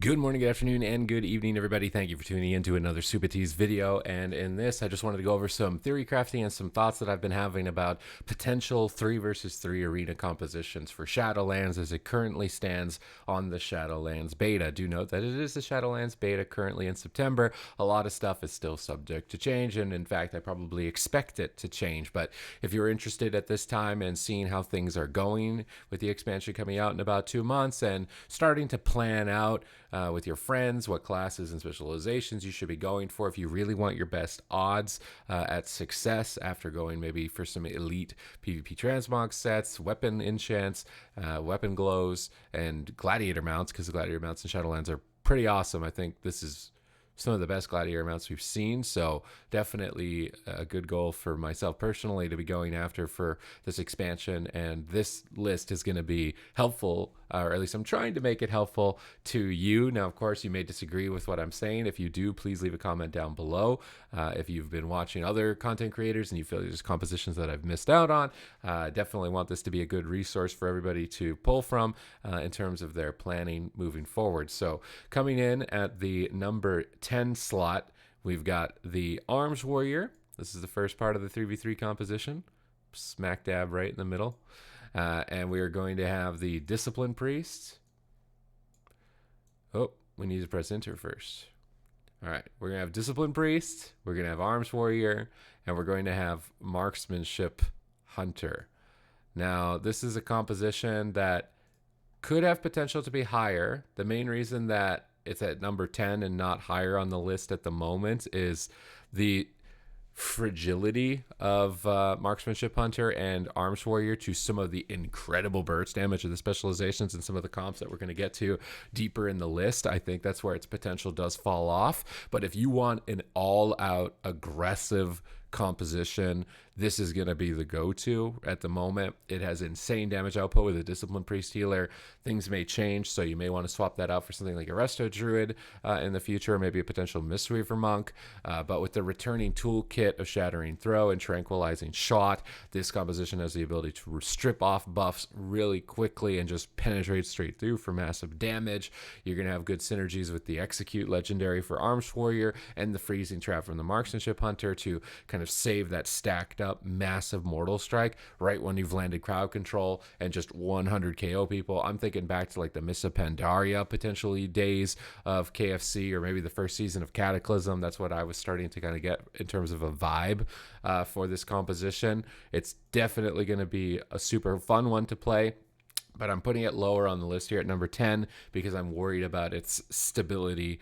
Good morning, good afternoon, and good evening, everybody. Thank you for tuning in to another Supatease video. And in this, I just wanted to go over some theory crafting and some thoughts that I've been having about potential 3 versus 3 arena compositions for Shadowlands as it currently stands on the Shadowlands beta. Do note that it is the Shadowlands beta currently in September. A lot of stuff is still subject to change, and in fact, I probably expect it to change. But if you're interested at this time in seeing how things are going with the expansion coming out in about 2 months and starting to plan out with your friends what classes and specializations you should be going for if you really want your best odds at success after going maybe for some elite PvP transmog sets, weapon enchants, weapon glows, and gladiator mounts, because the gladiator mounts in Shadowlands are pretty awesome. I think this is some of the best gladiator mounts we've seen, so definitely a good goal for myself personally to be going after for this expansion. And this list is going to be helpful, or at least I'm trying to make it helpful to you. Now, of course, you may disagree with what I'm saying. If you do, please leave a comment down below. If you've been watching other content creators and you feel there's compositions that I've missed out on, definitely want this to be a good resource for everybody to pull from in terms of their planning moving forward. So coming in at the number 10 slot, we've got the Arms Warrior. This is the first part of the 3v3 composition, smack dab right in the middle. And we are going to have the Discipline Priest. Oh, we need to press enter first. All right, we're going to have Discipline Priest, we're going to have Arms Warrior, and we're going to have Marksmanship Hunter. Now, this is a composition that could have potential to be higher. The main reason that it's at number 10 and not higher on the list at the moment is the fragility of Marksmanship Hunter and Arms Warrior to some of the incredible burst damage of the specializations and some of the comps that we're going to get to deeper in the list. I think that's where its potential does fall off. But if you want an all-out aggressive composition, this is going to be the go-to at the moment. It has insane damage output with a Discipline Priest healer. Things may change, so you may want to swap that out for something like a Resto Druid in the future, or maybe a potential Mistweaver Monk. But with the returning toolkit of Shattering Throw and Tranquilizing Shot, this composition has the ability to strip off buffs really quickly and just penetrate straight through for massive damage. You're going to have good synergies with the Execute legendary for Arms Warrior and the Freezing Trap from the Marksmanship Hunter to kind of save that stacked up massive Mortal Strike right when you've landed crowd control and just 100 KO people. I'm thinking back to like the Miss Pandaria potentially days of KFC, or maybe the first season of Cataclysm. That's what I was starting to kind of get in terms of a vibe for this composition. It's definitely going to be a super fun one to play, but I'm putting it lower on the list here at number 10 because I'm worried about its stability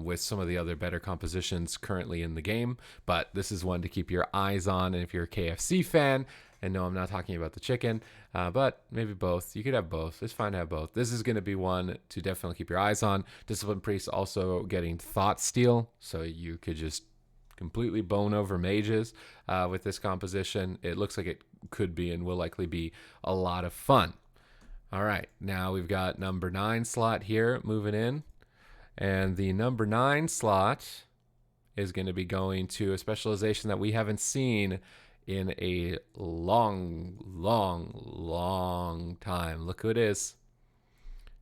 with some of the other better compositions currently in the game. But this is one to keep your eyes on. And if you're a KFC fan, and no, I'm not talking about the chicken, but maybe both. You could have both. It's fine to have both. This is going to be one to definitely keep your eyes on. Discipline Priest also getting Thought Steal, so you could just completely bone over mages with this composition. It looks like it could be and will likely be a lot of fun. All right, now we've got number 9 slot here moving in. And the number 9 slot is going to be going to a specialization that we haven't seen in a long time. Look who it is.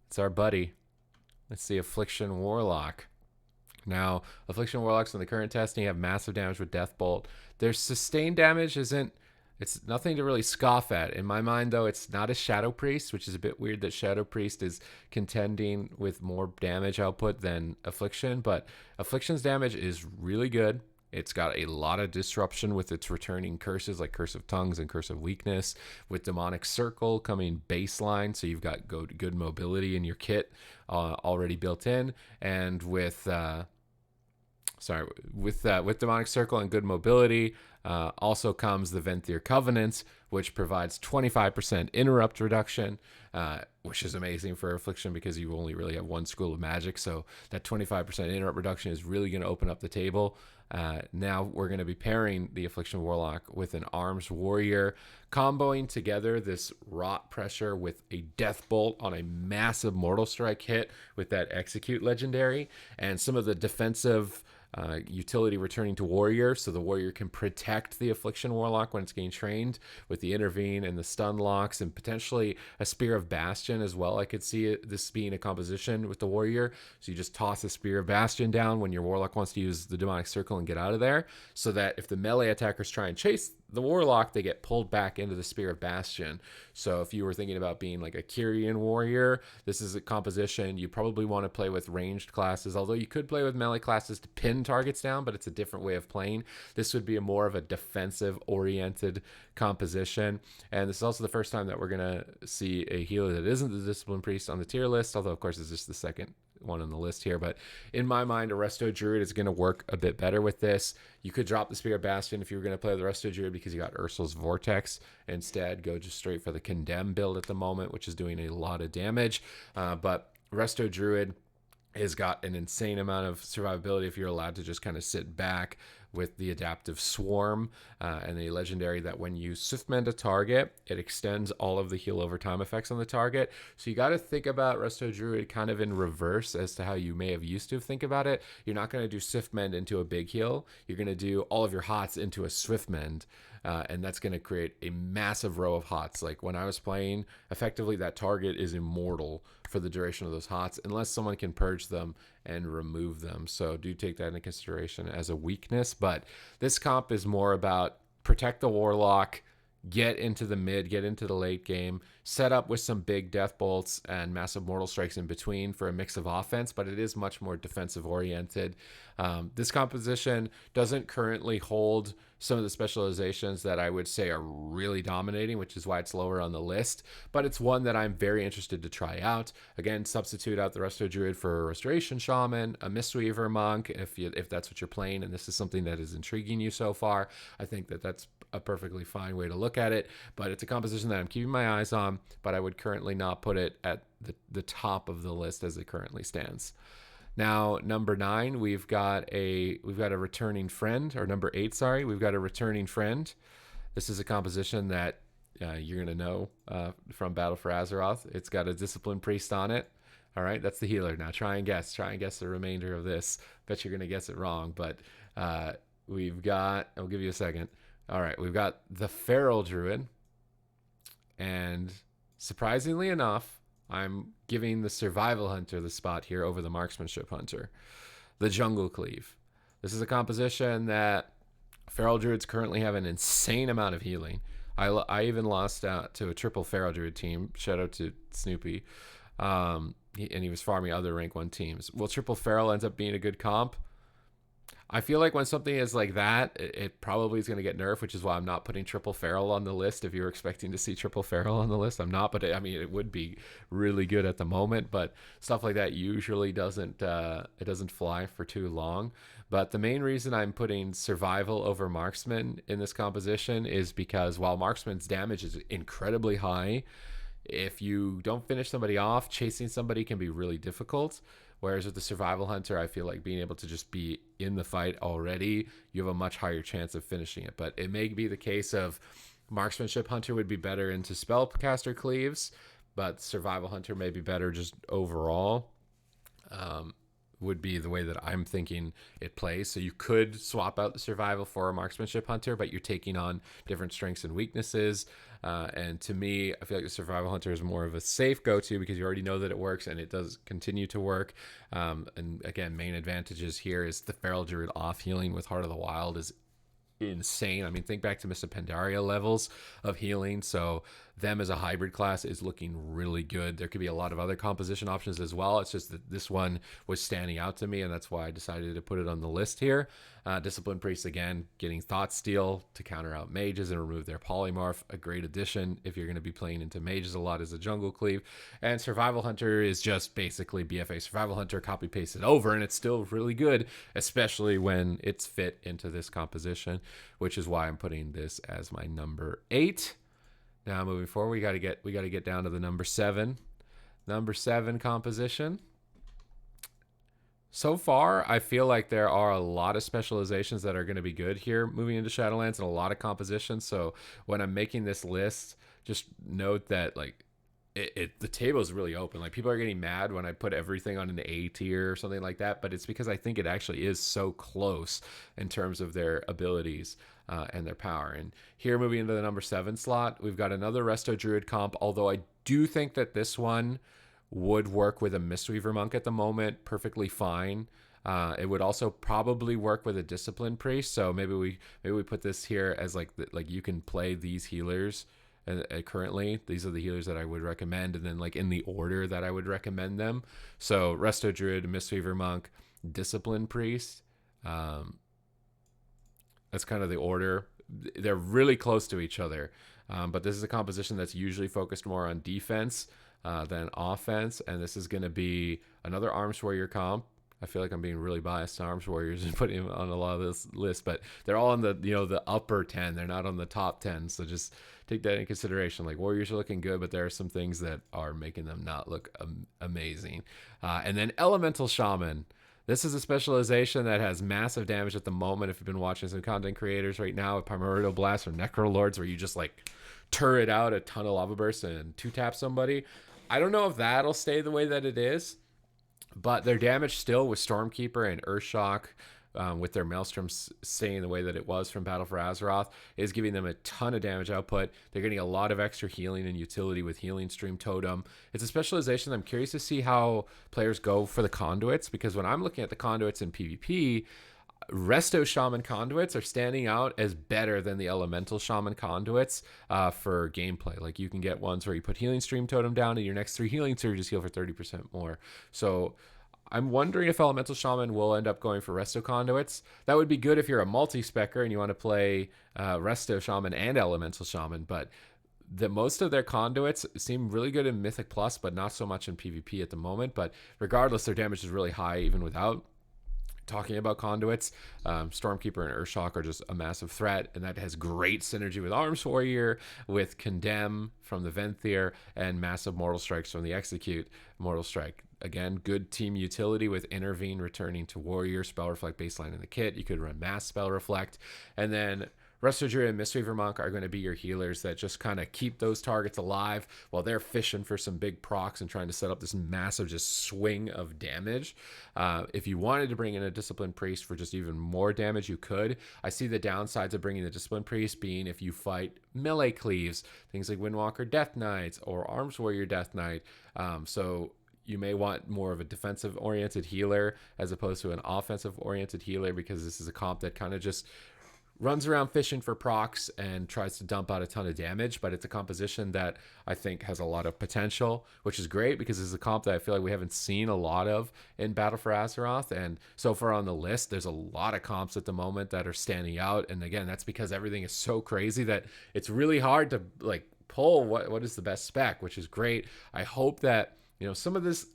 It's our buddy. Let's see, Affliction Warlock. Now, Affliction Warlocks in the current testing have massive damage with Death Bolt. Their sustained damage it's nothing to really scoff at. In my mind, though, it's not a Shadow Priest, which is a bit weird that Shadow Priest is contending with more damage output than Affliction, but Affliction's damage is really good. It's got a lot of disruption with its returning curses like Curse of Tongues and Curse of Weakness, with Demonic Circle coming baseline, so you've got good mobility in your kit already built in, and with Demonic Circle and good mobility also comes the Venthyr Covenant, which provides 25% interrupt reduction, which is amazing for Affliction because you only really have one school of magic. So that 25% interrupt reduction is really going to open up the table. Now we're going to be pairing the Affliction Warlock with an Arms Warrior, comboing together this Rot Pressure with a Death Bolt on a massive Mortal Strike hit with that Execute legendary, and some of the defensive utility returning to warrior, so the warrior can protect the Affliction Warlock when it's getting trained with the intervene and the stun locks, and potentially a Spear of Bastion as well. I could see this being a composition with the warrior, so you just toss a Spear of Bastion down when your warlock wants to use the demonic circle and get out of there, so that if the melee attackers try and chase the warlock, they get pulled back into the Spear of Bastion. So if you were thinking about being like a Kyrian warrior, this is a composition you probably want to play with ranged classes, although you could play with melee classes to pin targets down, but it's a different way of playing. This would be a more of a defensive oriented composition, and this is also the first time that we're going to see a healer that isn't the Discipline Priest on the tier list, although of course it's just the second one on the list here. But in my mind, a Resto Druid is going to work a bit better with this. You could drop the Spear of Bastion if you were going to play the Resto Druid because you got Ursul's Vortex. Instead, go just straight for the Condemn build at the moment, which is doing a lot of damage. But Resto Druid has got an insane amount of survivability if you're allowed to just kind of sit back with the Adaptive Swarm and the legendary that when you Swiftmend a target, it extends all of the heal over time effects on the target. So you got to think about Resto Druid kind of in reverse as to how you may have used to think about it. You're not going to do Swiftmend into a big heal. You're going to do all of your hots into a Swiftmend. And that's going to create a massive row of hots. Like when I was playing, effectively that target is immortal for the duration of those hots unless someone can purge them and remove them. So do take that into consideration as a weakness. But this comp is more about protect the warlock, get into the mid, get into the late game, set up with some big death bolts and massive mortal strikes in between for a mix of offense, but it is much more defensive oriented. This composition doesn't currently hold some of the specializations that I would say are really dominating, which is why it's lower on the list, but it's one that I'm very interested to try out. Again, substitute out the Resto Druid for a Restoration Shaman, a Mistweaver Monk, if that's what you're playing, and this is something that is intriguing you so far. I think that that's a perfectly fine way to look at it, but it's a composition that I'm keeping my eyes on, but I would currently not put it at the top of the list as it currently stands. Now, number 9, we've got a returning friend, or number 8, sorry, we've got a returning friend. This is a composition that you're going to know from Battle for Azeroth. It's got a Discipline Priest on it. All right, that's the healer. Now try and guess the remainder of this. Bet you're going to guess it wrong, but we've got, I'll give you a second. All right, we've got the Feral Druid, and surprisingly enough, I'm giving the Survival Hunter the spot here over the Marksmanship Hunter. The Jungle Cleave. This is a composition that Feral Druids currently have an insane amount of healing. I even lost out to a triple Feral Druid team. Shout out to Snoopy. And he was farming other rank 1 teams. Well, triple Feral ends up being a good comp. I feel like when something is like that, it probably is going to get nerfed, which is why I'm not putting triple Feral on the list. If you're expecting to see triple Feral on the list, I'm not. But I mean, it would be really good at the moment. But stuff like that usually doesn't fly for too long. But the main reason I'm putting Survival over Marksman in this composition is because while Marksman's damage is incredibly high, if you don't finish somebody off, chasing somebody can be really difficult. Whereas with the Survival Hunter, I feel like being able to just be in the fight already, you have a much higher chance of finishing it. But it may be the case of Marksmanship Hunter would be better into Spellcaster Cleaves, but Survival Hunter may be better just overall. Would be the way that I'm thinking it plays. So you could swap out the Survival for a Marksmanship Hunter, but you're taking on different strengths and weaknesses. And to me, I feel like the Survival Hunter is more of a safe go-to because you already know that it works and it does continue to work. And again, main advantages here is the Feral Druid off healing with Heart of the Wild is insane. I mean, think back to Mr. Pandaria levels of healing. So them as a hybrid class is looking really good. There could be a lot of other composition options as well. It's just that this one was standing out to me, and that's why I decided to put it on the list here. Discipline Priest, again, getting Thought Steal to counter out mages and remove their polymorph. A great addition if you're going to be playing into mages a lot as a Jungle Cleave. And Survival Hunter is just basically BFA Survival Hunter, copy paste it over, and it's still really good, especially when it's fit into this composition, which is why I'm putting this as my number 8. Now moving forward, we got to get down to the number 7. Number 7 composition. So far, I feel like there are a lot of specializations that are going to be good here moving into Shadowlands, and a lot of compositions. So when I'm making this list, just note that like the table is really open. Like, people are getting mad when I put everything on an A tier or something like that, but it's because I think it actually is so close in terms of their abilities and their power. And here, moving into the number 7 slot, we've got another Resto Druid comp, although I do think that this one would work with a Mistweaver Monk at the moment perfectly fine. It would also probably work with a Discipline Priest. So maybe we put this here as like you can play these healers. Currently, these are the healers that I would recommend, and then like in the order that I would recommend them. So Resto Druid, Mistweaver Monk, Discipline Priest. That's kind of the order. They're really close to each other, but this is a composition that's usually focused more on defense than offense, and this is going to be another Arms Warrior comp. I feel like I'm being really biased to Arms Warriors and putting them on a lot of this list, but they're all on the the upper 10. They're not on the top 10, so just take that in consideration. Like, Warriors are looking good, but there are some things that are making them not look amazing. And then Elemental Shaman. This is a specialization that has massive damage at the moment. If you've been watching some content creators right now with Primordial Blast or Necro Lords, where you just like turret out a ton of lava bursts and 2-tap somebody, I don't know if that'll stay the way that it is. But their damage still with Stormkeeper and Earthshock, with their Maelstrom staying the way that it was from Battle for Azeroth, is giving them a ton of damage output. They're getting a lot of extra healing and utility with Healing Stream Totem. It's a specialization. I'm curious to see how players go for the conduits, because when I'm looking at the conduits in PvP, Resto Shaman conduits are standing out as better than the Elemental Shaman conduits for gameplay. Like, you can get ones where you put Healing Stream Totem down and your next 3 healing surges heal for 30% more. So I'm wondering if Elemental Shaman will end up going for Resto conduits. That would be good if you're a multi-specker and you want to play Resto Shaman and Elemental Shaman, but most of their conduits seem really good in Mythic Plus, but not so much in PvP at the moment. But regardless, their damage is really high even without talking about conduits. Stormkeeper and Earthshock are just a massive threat, and that has great synergy with Arms Warrior, with Condemn from the Venthyr, and massive Mortal Strikes from the Execute. Mortal Strike, again, good team utility with Intervene returning to Warrior, Spell Reflect baseline in the kit. You could run Mass Spell Reflect, and then Resto Druid and Mistweaver Monk are going to be your healers that just kind of keep those targets alive while they're fishing for some big procs and trying to set up this massive just swing of damage. If you wanted to bring in a Discipline Priest for just even more damage, you could. I see the downsides of bringing the Discipline Priest being if you fight melee cleaves, things like Windwalker Death Knights or Arms Warrior Death Knight. So you may want more of a defensive-oriented healer as opposed to an offensive-oriented healer, because this is a comp that kind of just runs around fishing for procs and tries to dump out a ton of damage, but it's a composition that I think has a lot of potential, which is great because it's a comp that I feel like we haven't seen a lot of in Battle for Azeroth. And so far on the list, there's a lot of comps at the moment that are standing out. And again, that's because everything is so crazy that it's really hard to like pull what is the best spec, which is great. I hope that, some of this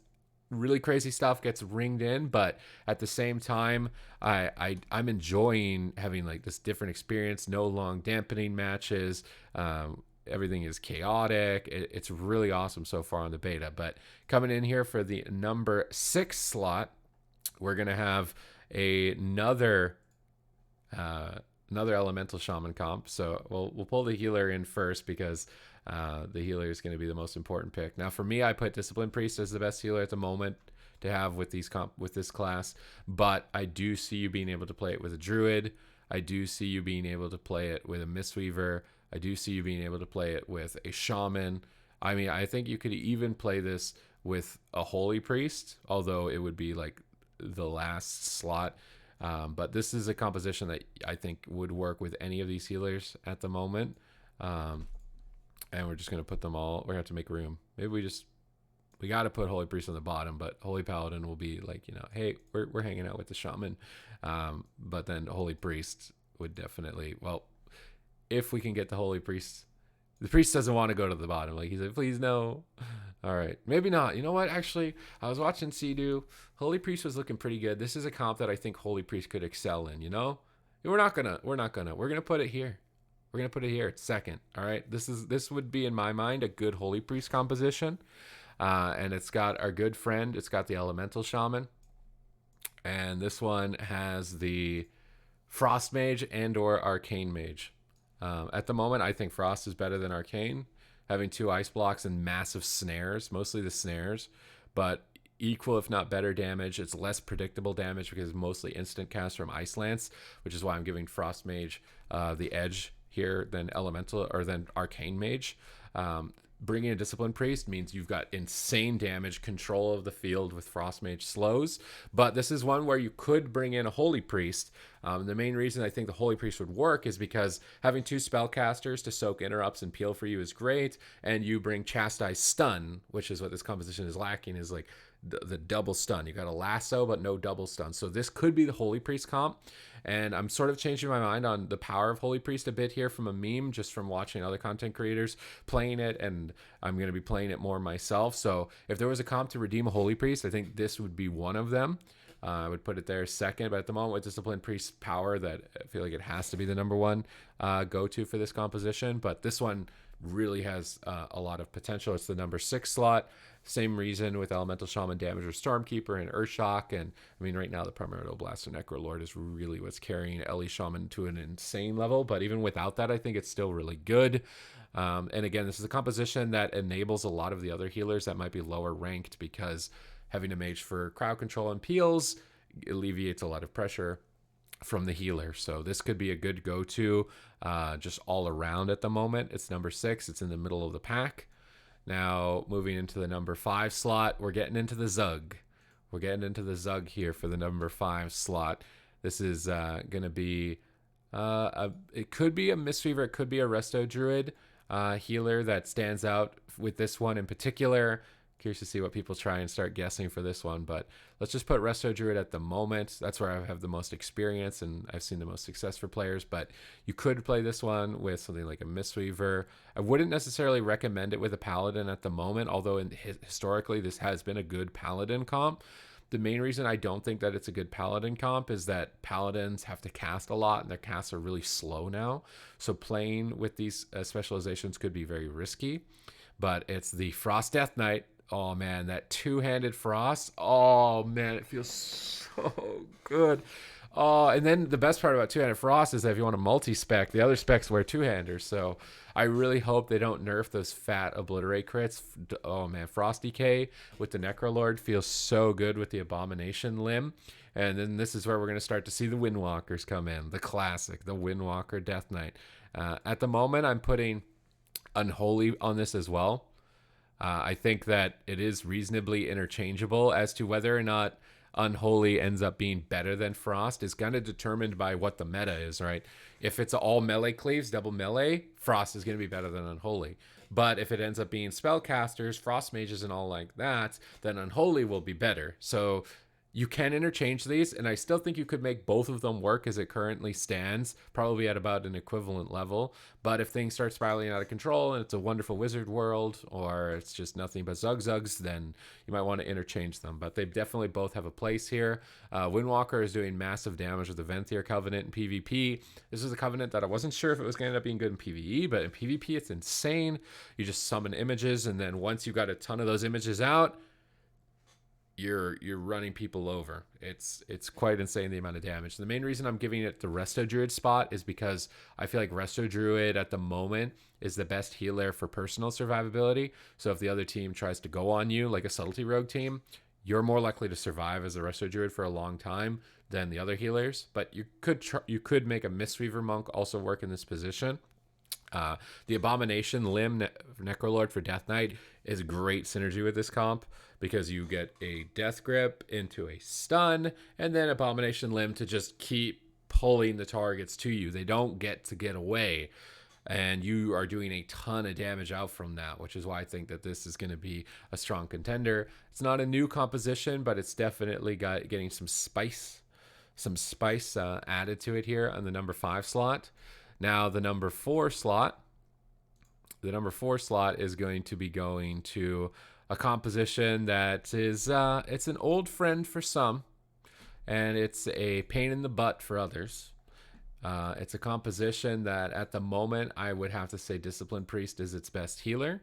really crazy stuff gets ringed in, but at the same time, I'm enjoying having like this different experience. No long dampening matches. Everything is chaotic. It's really awesome so far on the beta. But coming in here for the number 6 slot, we're gonna have another Elemental Shaman comp. So we'll pull the healer in first because the healer is going to be the most important pick. Now, for me, I put Discipline Priest as the best healer at the moment to have with this class, but I do see you being able to play it with a Druid. I do see you being able to play it with a Mistweaver. I do see you being able to play it with a Shaman. I mean, I think you could even play this with a Holy Priest, although it would be like the last slot. But this is a composition that I think would work with any of these healers at the moment. And we're just going to put them all. We're going to have to make room. Maybe we got to put Holy Priest on the bottom, but Holy Paladin will be like, hey, we're hanging out with the Shaman. But then Holy Priest would definitely, well, if we can get the Holy Priest, the priest doesn't want to go to the bottom. Like, he's like, please no. All right, maybe not. You know what? Actually, I was watching Sea-Doo. Holy Priest was looking pretty good. This is a comp that I think Holy Priest could excel in. We're gonna put it here. We're gonna put it here. It's second. All right. This would be in my mind a good Holy Priest composition, and it's got our good friend. It's got the Elemental Shaman, and this one has the Frost Mage and/or Arcane Mage. At the moment, I think Frost is better than Arcane. having 2 ice blocks and massive snares, mostly the snares, but equal if not better damage. It's less predictable damage because it's mostly instant cast from Ice Lance, which is why I'm giving Frost Mage the edge here than Elemental or than Arcane Mage. Bringing a Discipline Priest means you've got insane damage, control of the field with Frost Mage slows, but this is one where you could bring in a Holy Priest. The main reason I think the Holy Priest would work is because having 2 spellcasters to soak interrupts and peel for you is great, and you bring Chastise Stun, which is what this composition is lacking, is like the double stun. You got a lasso but no double stun, so this could be the Holy Priest comp. And I'm sort of changing my mind on the power of Holy Priest a bit here from a meme, just from watching other content creators playing it, and I'm going to be playing it more myself. So if there was a comp to redeem a Holy Priest, I think this would be one of them. I would put it there second, but at the moment with Discipline Priest power, that I feel like it has to be the number one go-to for this composition. But this one really has a lot of potential. It's the number 6 slot. Same reason with Elemental Shaman, Damage or Stormkeeper, and Earthshock. And I mean, right now the Primordial Blast and Necrolord is really what's carrying Ellie Shaman to an insane level. But even without that, I think it's still really good. And again, this is a composition that enables a lot of the other healers that might be lower ranked, because having a mage for crowd control and peels alleviates a lot of pressure from the healer. So this could be a good go-to just all around at the moment. It's number 6. It's in the middle of the pack. Now, moving into the number 5 slot, we're getting into the Zug. We're getting into the Zug here for the number 5 slot. This is going to be, it could be a Mistweaver, it could be a Resto Druid healer that stands out with this one in particular. Curious to see what people try and start guessing for this one, but let's just put Resto Druid at the moment. That's where I have the most experience and I've seen the most success for players, but you could play this one with something like a Mistweaver. I wouldn't necessarily recommend it with a Paladin at the moment, although historically this has been a good Paladin comp. The main reason I don't think that it's a good Paladin comp is that Paladins have to cast a lot and their casts are really slow now. So playing with these specializations could be very risky, but it's the Frost Death Knight. Oh man, that 2-handed Frost. Oh man, it feels so good. Oh, and then the best part about 2-handed Frost is that if you want to multi-spec, the other specs wear 2-handers. So I really hope they don't nerf those fat Obliterate crits. Oh man, Frost Decay with the Necrolord feels so good with the Abomination limb. And then this is where we're going to start to see the Windwalkers come in. The classic, the Windwalker Death Knight. At the moment, I'm putting Unholy on this as well. I think that it is reasonably interchangeable. As to whether or not Unholy ends up being better than Frost is kind of determined by what the meta is, right? If it's all melee cleaves, double melee, Frost is going to be better than Unholy. But if it ends up being spellcasters, Frost mages and all like that, then Unholy will be better. So you can interchange these, and I still think you could make both of them work as it currently stands, probably at about an equivalent level. But if things start spiraling out of control and it's a wonderful wizard world, or it's just nothing but Zugzugs, then you might want to interchange them. But they definitely both have a place here. Windwalker is doing massive damage with the Venthyr Covenant in PvP. This is a Covenant that I wasn't sure if it was going to end up being good in PvE, but in PvP it's insane. You just summon images, and then once you've got a ton of those images out, you're running people over. It's quite insane the amount of damage. The main reason I'm giving it the Resto Druid spot is because I feel like Resto Druid at the moment is the best healer for personal survivability. So if the other team tries to go on you, like a Subtlety Rogue team, you're more likely to survive as a Resto Druid for a long time than the other healers. But you could make a Mistweaver Monk also work in this position. The Abomination limb Necrolord for Death Knight is great synergy with this comp, because you get a Death Grip into a stun, and then Abomination limb to just keep pulling the targets to you. They don't get to get away, and you are doing a ton of damage out from that, which is why I think that this is going to be a strong contender. It's not a new composition, but it's definitely getting some spice added to it here on the number 5 slot. Now the number 4 slot is going to be going to a composition that is it's an old friend for some, and it's a pain in the butt for others. It's a composition that at the moment I would have to say Discipline Priest is its best healer.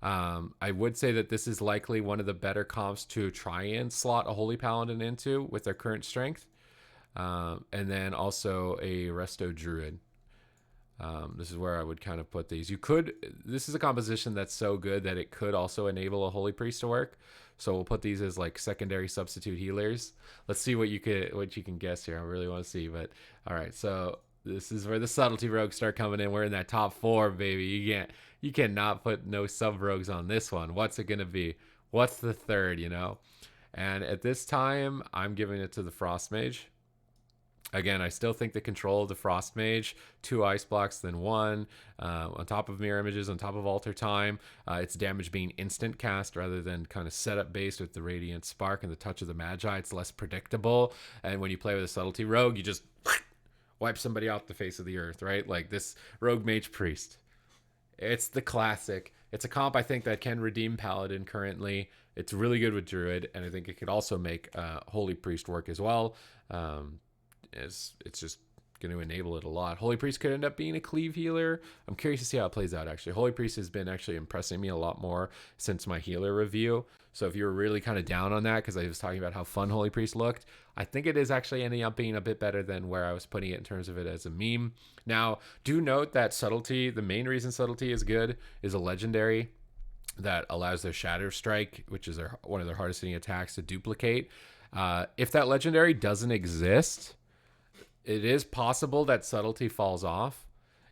I would say that this is likely one of the better comps to try and slot a Holy Paladin into with their current strength, and then also a Resto Druid. This is where I would kind of put these. This is a composition that's so good that it could also enable a Holy Priest to work. So we'll put these as like secondary substitute healers. Let's see what you can guess here. I really want to see, but all right. So this is where the subtlety rogues start coming in. We're in that top 4, baby. You cannot put no sub rogues on this one. What's it gonna be? What's the third? And at this time, I'm giving it to the Frost Mage. Again, I still think the control of the Frost Mage, 2 ice blocks, then 1, on top of mirror images, on top of alter time, its damage being instant cast rather than kind of setup based with the Radiant Spark and the Touch of the Magi. It's less predictable. And when you play with a Subtlety Rogue, you just wipe somebody off the face of the earth, right? Like this Rogue Mage Priest. It's the classic. It's a comp I think that can redeem Paladin currently. It's really good with Druid, and I think it could also make Holy Priest work as well. It's just going to enable it a lot. Holy Priest could end up being a cleave healer. I'm curious to see how it plays out, actually. Holy Priest has been actually impressing me a lot more since my healer review. So if you were really kind of down on that, because I was talking about how fun Holy Priest looked, I think it is actually ending up being a bit better than where I was putting it in terms of it as a meme. Now, do note that Subtlety, the main reason Subtlety is good, is a legendary that allows their Shatter Strike, which is one of their hardest hitting attacks, to duplicate. If that legendary doesn't exist, it is possible that Subtlety falls off.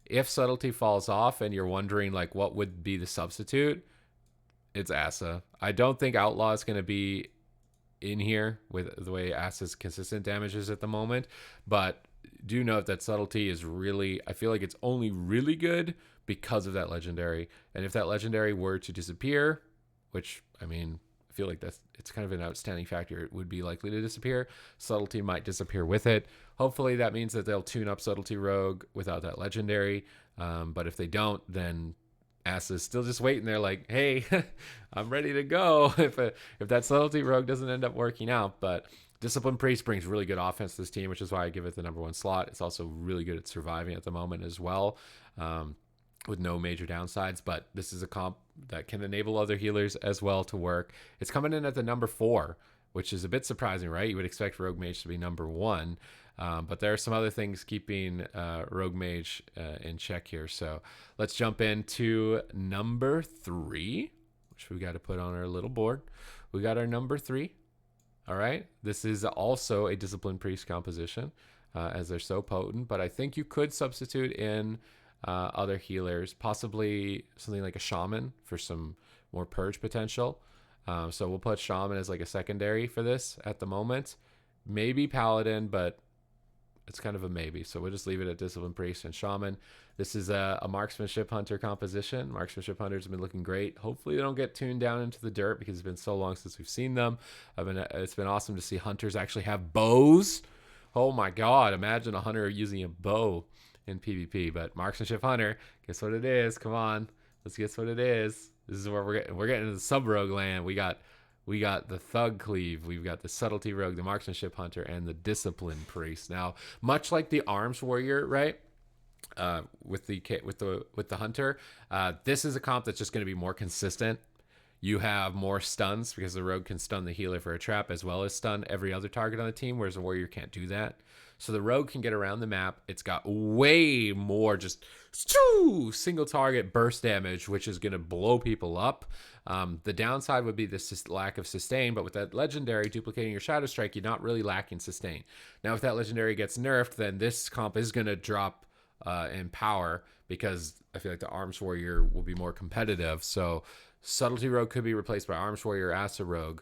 If Subtlety falls off and you're wondering like what would be the substitute, it's Asa. I don't think Outlaw is going to be in here with the way Asa's consistent damage is at the moment, but do note that Subtlety is really, I feel like it's only really good because of that legendary. And if that legendary were to disappear, which I mean, I feel like it's kind of an outstanding factor. It would be likely to disappear. Subtlety might disappear with it. Hopefully that means that they'll tune up Subtlety Rogue without that legendary. But if they don't, then Asa's still just waiting there like, hey, I'm ready to go if that Subtlety Rogue doesn't end up working out. But Discipline Priest brings really good offense to this team, which is why I give it the #1 slot. It's also really good at surviving at the moment as well. With no major downsides, but this is a comp that can enable other healers as well to work. It's coming in at the #4, which is a bit surprising, right? You would expect Rogue Mage to be #1, but there are some other things keeping Rogue Mage in check here. So let's jump into #3, which we got to put on our little board. We got our #3. All right. This is also a Discipline Priest composition, as they're so potent, but I think you could substitute in other healers, possibly something like a Shaman for some more purge potential. So we'll put Shaman as like a secondary for this at the moment. Maybe Paladin, but it's kind of a maybe. So we'll just leave it at Discipline Priest and Shaman. This is a Marksmanship Hunter composition. Marksmanship Hunters have been looking great. Hopefully they don't get tuned down into the dirt because it's been so long since we've seen them. It's been awesome to see Hunters actually have bows. Oh my God, imagine a Hunter using a bow in PvP. But Marksmanship Hunter, guess what it is? Come on, let's guess what it is. This is where we're getting into the sub rogue land. We got the Thug Cleave, we've got the Subtlety Rogue, the Marksmanship Hunter, and the Discipline Priest. Now, much like the Arms Warrior, right? With the Hunter, this is a comp that's just going to be more consistent. You have more stuns because the Rogue can stun the healer for a trap as well as stun every other target on the team, whereas the Warrior can't do that. So the Rogue can get around the map. It's got way more just single target burst damage, which is going to blow people up. The downside would be the lack of sustain, but with that legendary duplicating your Shadow Strike, you're not really lacking sustain. Now, if that legendary gets nerfed, then this comp is going to drop in power because I feel like the Arms Warrior will be more competitive. So Subtlety Rogue could be replaced by Arms Warrior or Asa Rogue,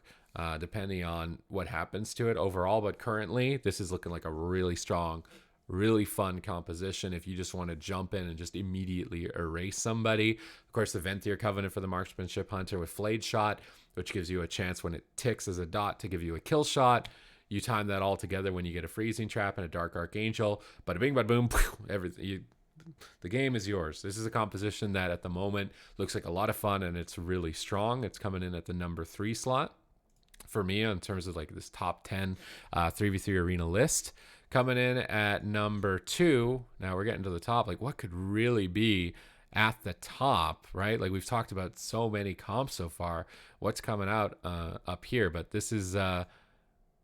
depending on what happens to it overall. But currently, this is looking like a really strong, really fun composition if you just want to jump in and just immediately erase somebody. Of course, the Venthyr Covenant for the Marksmanship Hunter with Flayed Shot, which gives you a chance when it ticks as a dot to give you a kill shot. You time that all together when you get a Freezing Trap and a Dark Archangel. Bada bing, bada boom, everything. The game is yours. This is a composition that at the moment looks like a lot of fun and it's really strong. It's coming in at the #3 slot for me in terms of like this top 10 3v3 arena list. Coming in at #2. Now we're getting to the top. Like what could really be at the top, right? Like we've talked about so many comps so far. What's coming out up here? But this is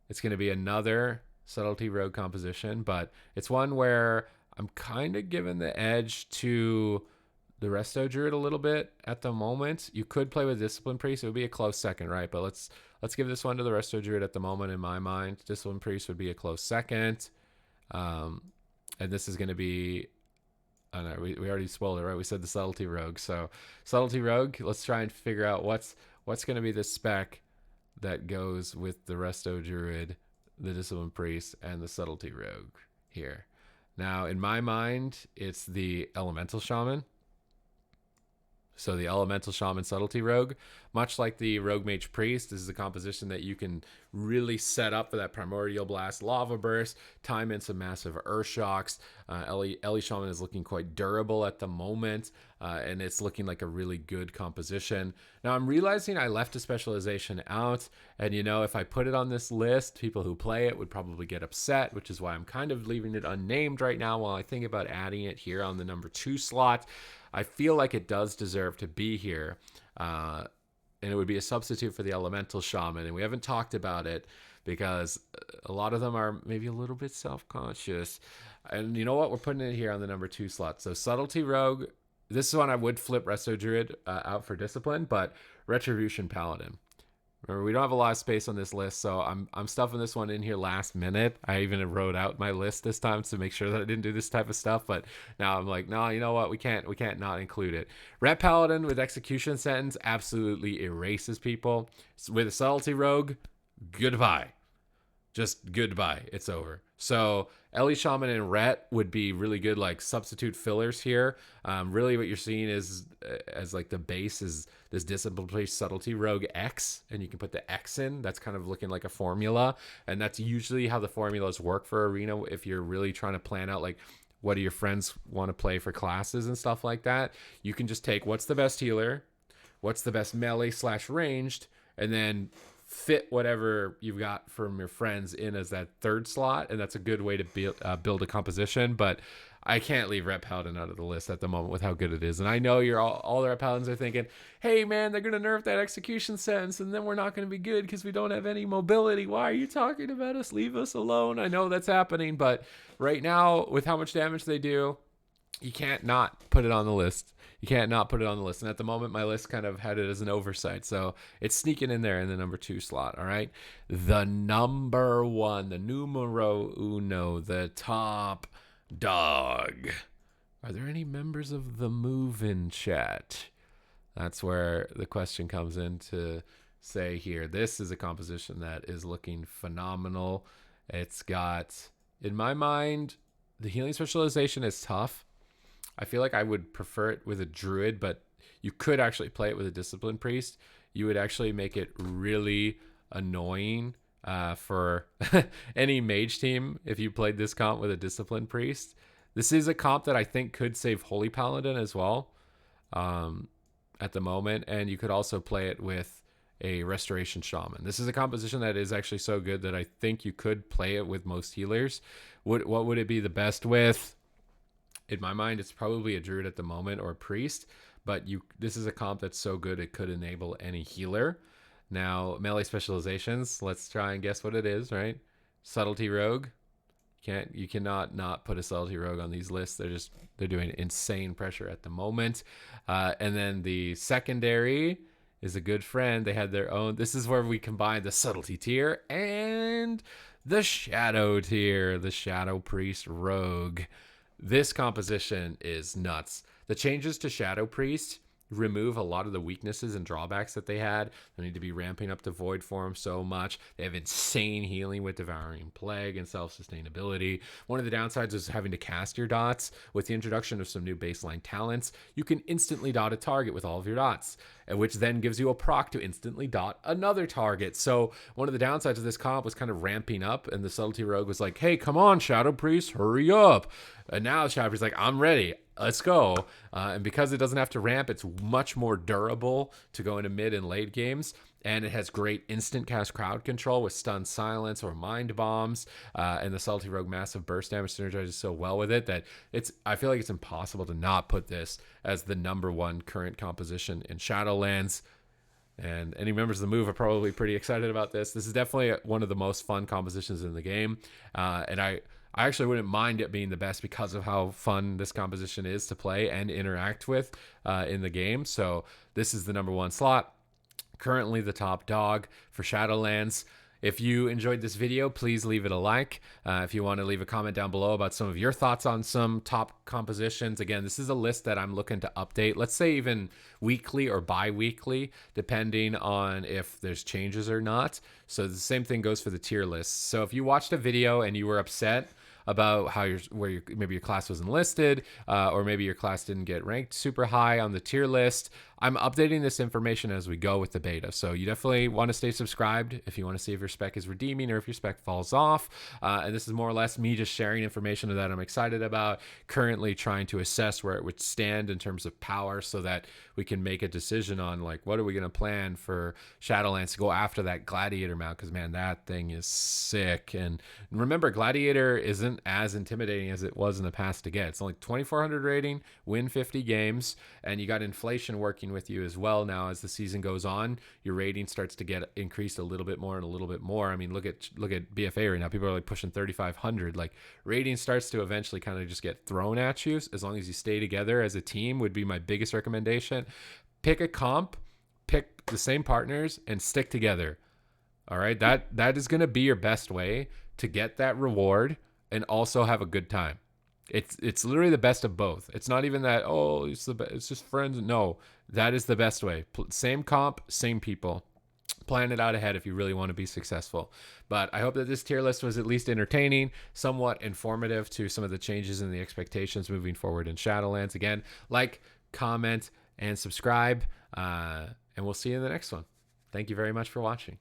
it's going to be another Subtlety Rogue composition, but it's one where I'm kind of giving the edge to the Resto Druid a little bit at the moment. You could play with Discipline Priest. It would be a close second, right? But let's give this one to the Resto Druid at the moment in my mind. Discipline Priest would be a close second. And this is going to be... Oh no, we already spoiled it, right? We said the Subtlety Rogue. So Subtlety Rogue, let's try and figure out what's going to be the spec that goes with the Resto Druid, the Discipline Priest, and the Subtlety Rogue here. Now, in my mind, it's the Elemental Shaman. So the Elemental Shaman Subtlety Rogue, much like the Rogue Mage Priest, this is a composition that you can really set up for that Primordial Blast Lava Burst, time in some massive Earth Shocks. Ellie Shaman is looking quite durable at the moment, and it's looking like a really good composition. Now I'm realizing I left a specialization out, and you know, if I put it on this list, people who play it would probably get upset, which is why I'm kind of leaving it unnamed right now while I think about adding it here on the number 2 slot. I feel like it does deserve to be here, and it would be a substitute for the Elemental Shaman, and we haven't talked about it because a lot of them are maybe a little bit self-conscious. And you know what? We're putting it here on the number 2 slot. So Subtlety Rogue, this is one I would flip Resto Druid out for Discipline, but Retribution Paladin. Remember, we don't have a lot of space on this list, so I'm stuffing this one in here last minute. I even wrote out my list this time to make sure that I didn't do this type of stuff, but now I'm like, no, you know what? We can't not include it. Ret Paladin with Execution Sentence absolutely erases people. With a Subtlety Rogue, goodbye. Just goodbye. It's over. So Ellie Shaman and Ret would be really good like substitute fillers here. Really what you're seeing is as like the base is this Discipline Priest Subtlety Rogue X, and you can put the X in. That's kind of looking like a formula, and that's usually how the formulas work for Arena if you're really trying to plan out like what do your friends want to play for classes and stuff like that. You can just take what's the best healer, what's the best melee / ranged, and then fit whatever you've got from your friends in as that 3rd slot, and that's a good way to build a composition. But I can't leave Ret Paladin out of the list at the moment with how good it is. And I know you're all the Ret Paladins are thinking, hey man, they're gonna nerf that Execution Sentence and then we're not gonna be good because we don't have any mobility. Why are you talking about us? Leave us alone. I know that's happening, but right now with how much damage they do, you can't not put it on the list. You can't not put it on the list. And at the moment, my list kind of had it as an oversight. So it's sneaking in there in the number 2 slot. All right. The number 1, the numero uno, the top dog. Are there any members of the move-in chat? That's where the question comes in to say here. This is a composition that is looking phenomenal. It's got, in my mind, the healing specialization is tough. I feel like I would prefer it with a Druid, but you could actually play it with a Discipline Priest. You would actually make it really annoying for any mage team if you played this comp with a Discipline Priest. This is a comp that I think could save Holy Paladin as well at the moment, and you could also play it with a Restoration Shaman. This is a composition that is actually so good that I think you could play it with most healers. What would it be the best with? In my mind, it's probably a Druid at the moment or a Priest, but this is a comp that's so good it could enable any healer. Now, melee specializations, let's try and guess what it is, right? Subtlety Rogue. You cannot not put a Subtlety Rogue on these lists. They're doing insane pressure at the moment. And then the secondary is a good friend. They had their own. This is where we combine the Subtlety tier and the Shadow tier, the Shadow Priest Rogue. This composition is nuts. The changes to Shadow Priest remove a lot of the weaknesses and drawbacks that they had. They need to be ramping up the Void Form so much. They have insane healing with Devouring Plague and self-sustainability. One of the downsides is having to cast your dots. With the introduction of some new baseline talents, you can instantly dot a target with all of your dots, which then gives you a proc to instantly dot another target. So one of the downsides of this comp was kind of ramping up, and the Subtlety Rogue was like, hey, come on, Shadow Priest, hurry up. And now Shadow Priest's like, I'm ready. Let's go. And because it doesn't have to ramp, it's much more durable to go into mid and late games. And it has great instant cast crowd control with Stun Silence or Mind Bombs. And the Subtlety Rogue massive burst damage synergizes so well with it that I feel like it's impossible to not put this as the number 1 current composition in Shadowlands. And any members of the move are probably pretty excited about this. This is definitely one of the most fun compositions in the game. And I I actually wouldn't mind it being the best because of how fun this composition is to play and interact with in the game. So this is the #1 slot. Currently the top dog for Shadowlands. If you enjoyed this video, please leave it a like. If you want to leave a comment down below about some of your thoughts on some top compositions. Again, this is a list that I'm looking to update. Let's say even weekly or bi-weekly, depending on if there's changes or not. So the same thing goes for the tier list. So if you watched a video and you were upset about how maybe your class was enlisted, or maybe your class didn't get ranked super high on the tier list, I'm updating this information as we go with the beta. So you definitely want to stay subscribed if you want to see if your spec is redeeming or if your spec falls off. And this is more or less me just sharing information that I'm excited about, currently trying to assess where it would stand in terms of power so that we can make a decision on like, what are we going to plan for Shadowlands to go after that Gladiator mount? Because man, that thing is sick. And remember, Gladiator isn't as intimidating as it was in the past to get. It's only 2,400 rating, win 50 games, and you got inflation working with you as well. Now as the season goes on, your rating starts to get increased a little bit more and a little bit more. I mean, look at BFA right now. People are like pushing 3,500. Like, rating starts to eventually kind of just get thrown at you. As long as you stay together as a team would be my biggest recommendation. Pick a comp, pick the same partners, and stick together. All right, that is going to be your best way to get that reward and also have a good time. It's literally the best of both. It's not even that, oh, it's just friends. No, that is the best way. Same comp, same people. Plan it out ahead if you really want to be successful. But I hope that this tier list was at least entertaining, somewhat informative to some of the changes in the expectations moving forward in Shadowlands. Again, like, comment, and subscribe, and we'll see you in the next one. Thank you very much for watching.